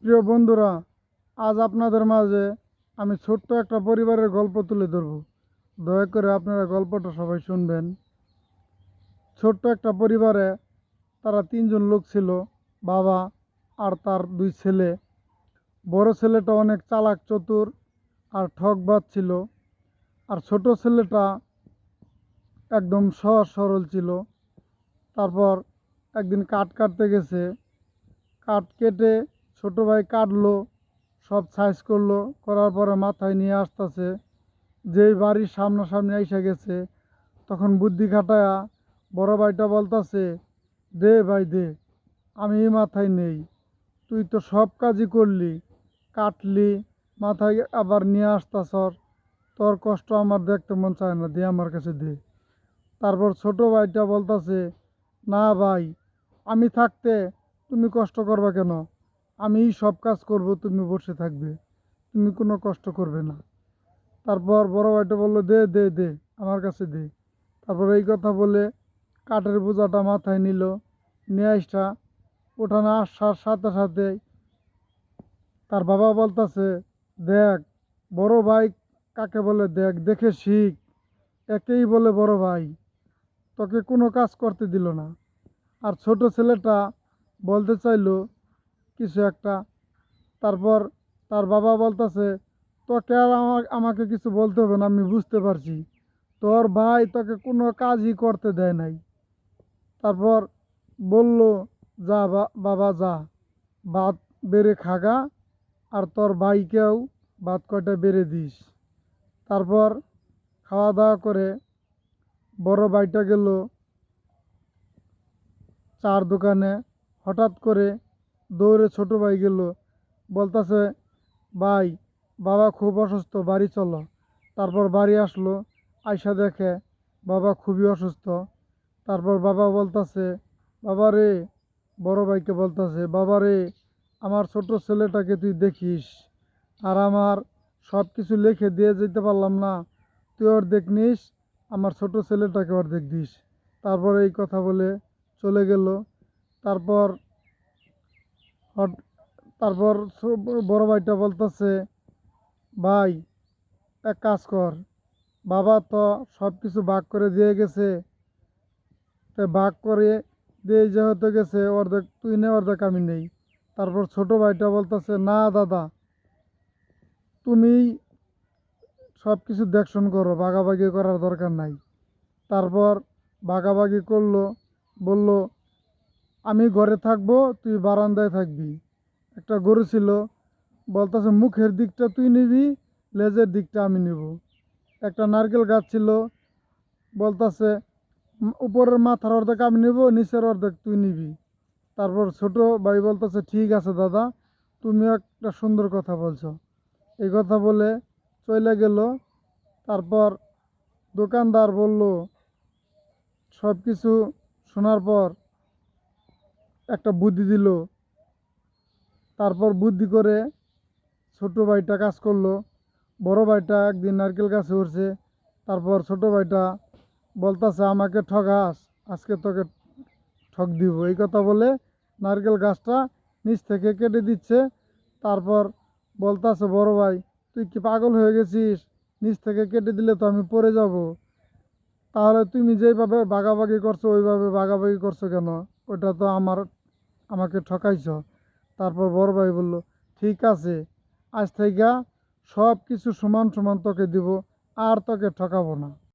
প্রিয় বন্ধুরা, আজ আপনাদের মাঝে আমি ছোট্ট একটা পরিবারের গল্প তুলে ধরব। দয়া করে আপনারা গল্পটা সবাই শুনবেন। ছোট্ট একটা পরিবারে তারা তিনজন লোক ছিল, বাবা আর তার দুই ছেলে। বড় ছেলেটা অনেক চালাক চতুর আর ঠকবাজ ছিল, আর ছোট ছেলেটা একদম সহজ সরল ছিল। তারপর একদিন কাঠ কাটতে গেছে, কাঠ কেটে ছোট ভাই কাটলো, সব সাইজ করলো, করার পরে মাথায় নিয়ে আসতেছে। যেই বাড়ির সামনাসামনি এসে গেছে, তখন বুদ্ধি খাটায়া বড় ভাইটা বলতাছে, দে ভাই দে, আমি মাথায় নেই, তুই তো সব কাজই করলি, কাটলি, মাথায় আবার নিয়ে আসতাছর, তোর কষ্ট আমার দেখতে মন চায় না, দে আমার কাছে দে। তারপর ছোট ভাইটা বলতাছে, না ভাই, আমি থাকতে তুমি কষ্ট করবা কেন? আমিই সব কাজ করব, তুমি বসে থাকবে, তুমি কোনো কষ্ট করবে না। তারপর বড় ভাইটা বললো, দে দে দে, আমার কাছে দে। তারপর এই কথা বলে কাঠের বোঝাটা মাথায় নিল, নিয়ে আসা উঠানে আসার সাথে সাথে তার বাবা বলতাছে, দেখ বড় ভাই কাকে বলে, দেখ দেখে শিখ, একেই বলে বড় ভাই, তোকে কোনো কাজ করতে দিল না। আর ছোট ছেলেটা বলতে চাইলো কিছু একটা। তারপর তার বাবা বলতেছে, তোকে আর আমাকে কিছু বলতে হবে না, আমি বুঝতে পারছি, তোর ভাই তোকে কোনো কাজই করতে দেয় নাই। তারপর বলল, যা বাবা যা, ভাত বেড়ে খাগা, আর তোর ভাইকেও ভাত কয়টা বেড়ে দিস। তারপর খাওয়া দাওয়া করে বড় ভাইটা গেল চার দোকানে। হঠাৎ করে দৌড়ে ছোট ভাই গেল, বলতাছে, ভাই বাবা খুব অসুস্থ, বাড়ি চলো। তারপর বাড়ি আসলো, আয়সা দেখে বাবা খুবই অসুস্থ। তারপর বাবা বলতাছে, বাবা রে, বড় ভাইকে বলতাছে, বাবা রে, আমার ছোট ছেলেটাকে তুই দেখিস, আর আমার সব কিছু লিখে দিয়ে যেতে পারলাম না, তুই অর্ধেক নিস, আমার ছোট ছেলেটাকে অর্ধেক দিস। তারপর এই কথা বলে চলে গেল। তারপর হট- তারপর বড় ভাইটা বলতেছে, ভাই এক কাজ কর, বাবা তো সব কিছু ভাগ করে দিয়ে গেছে, তো ভাগ করে দিয়ে যেহেতু গেছে, অর্ধেক তুই নে, অর্ধেক আমি নেই। তারপর ছোট ভাইটা বলতেছে, না দাদা, তুমি সব কিছু দেখশন করো, ভাগাভাগি করার দরকার নাই। তারপর ভাগাভাগি করলো, বলল, আমি ঘরে থাকবো, তুই বারান্দায় থাকবি। একটা গরু ছিল, বলতেছে মুখের দিকটা তুই নিবি, লেজের দিকটা আমি নিব। একটা নারকেল গাছ ছিল, বলতেছে উপরের মাথার অর্ধেক আমি নিব, নিচের অর্ধেক তুই নিবি। তারপর ছোট ভাই বলতেছে, ঠিক আছে দাদা, তুমি একটা সুন্দর কথা বলছো। এই কথা বলে চলে গেল। তারপর দোকানদার বলল, সব কিছু শোনার পর একটা বুদ্ধি দিল। তারপর বুদ্ধি করে ছোট ভাইটা কাজ করলো। বড় ভাইটা একদিন নারকেল গাছে উঠছে। তারপর ছোট ভাইটা বলতাছে, আমাকে ঠগাস, আজকে তোকে ঠক দিব। এই কথা বলে নারকেল গাছটা নিচ থেকে কেটে দিচ্ছে। তারপর বলতাছে, বড় ভাই তুই কি পাগল হয়ে গেছিস? নিচ থেকে কেটে দিলে তো আমি পড়ে যাব। তাহলে তুমি যেভাবে ভাগাভাগি করছো ওইভাবে ভাগাভাগি করছো কেন? ওটা তো আমাকে ঠকাইছ। তারপর বড় ভাই বলল, ঠিক আছে, আজ থেকে সব কিছু সমান সমান তোকে দিব, আর তোকে ঠকাবো না।